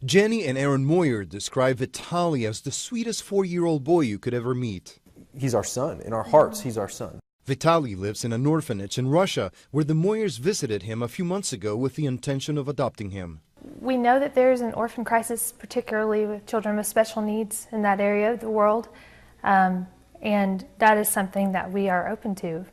Jenny and Aaron Moyer describe Vitali as the sweetest 4-year-old boy you could ever meet. He's our son. In our hearts, he's our son. Vitali lives in an orphanage in Russia, where the Moyers visited him a few months ago with the intention of adopting him. We know that there's an orphan crisis, particularly with children with special needs in that area of the world, and that is something that we are open to.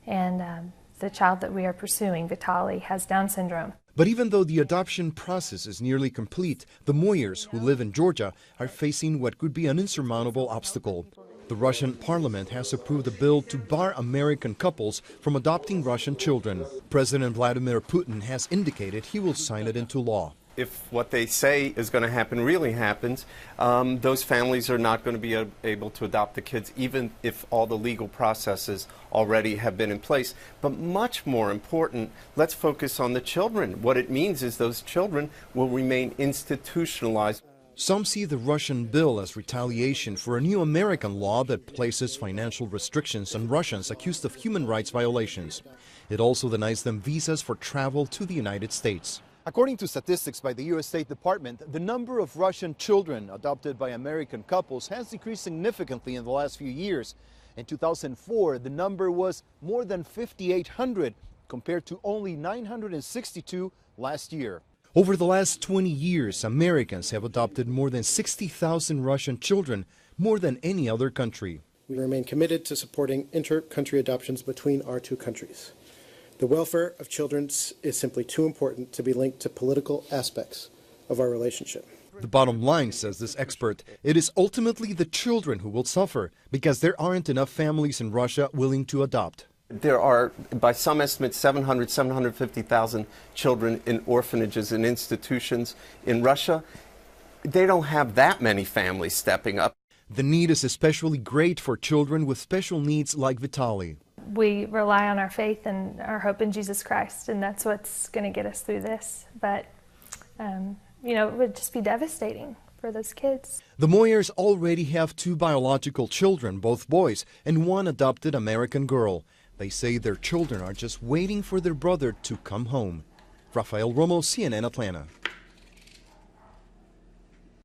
And the child that we are pursuing, Vitali, has Down syndrome. But even though the adoption process is nearly complete, the Moyers, who live in Georgia, are facing what could be an insurmountable obstacle. The Russian parliament has approved a bill to bar American couples from adopting Russian children. President Vladimir Putin has indicated he will sign it into law. If what they say is going to happen really happens, those families are not going to be able to adopt the kids, even if all the legal processes already have been in place. But much more important, let's focus on the children. What it means is those children will remain institutionalized. Some see the Russian bill as retaliation for a new American law that places financial restrictions on Russians accused of human rights violations. It also denies them visas for travel to the United States. According to statistics by the U.S. State Department, the number of Russian children adopted by American couples has decreased significantly in the last few years. In 2004, the number was more than 5,800 compared to only 962 last year. Over the last 20 years, Americans have adopted more than 60,000 Russian children, more than any other country. We remain committed to supporting inter-country adoptions between our two countries. The welfare of children is simply too important to be linked to political aspects of our relationship. The bottom line, says this expert, it is ultimately the children who will suffer because there aren't enough families in Russia willing to adopt. There are, by some estimates, 750,000 children in orphanages and institutions in Russia. They don't have that many families stepping up. The need is especially great for children with special needs like Vitali. We rely on our faith and our hope in Jesus Christ, and that's what's going to get us through this. But, it would just be devastating for those kids. The Moyers already have 2 biological children, both boys, and 1 adopted American girl. They say their children are just waiting for their brother to come home. Rafael Romo, CNN Atlanta.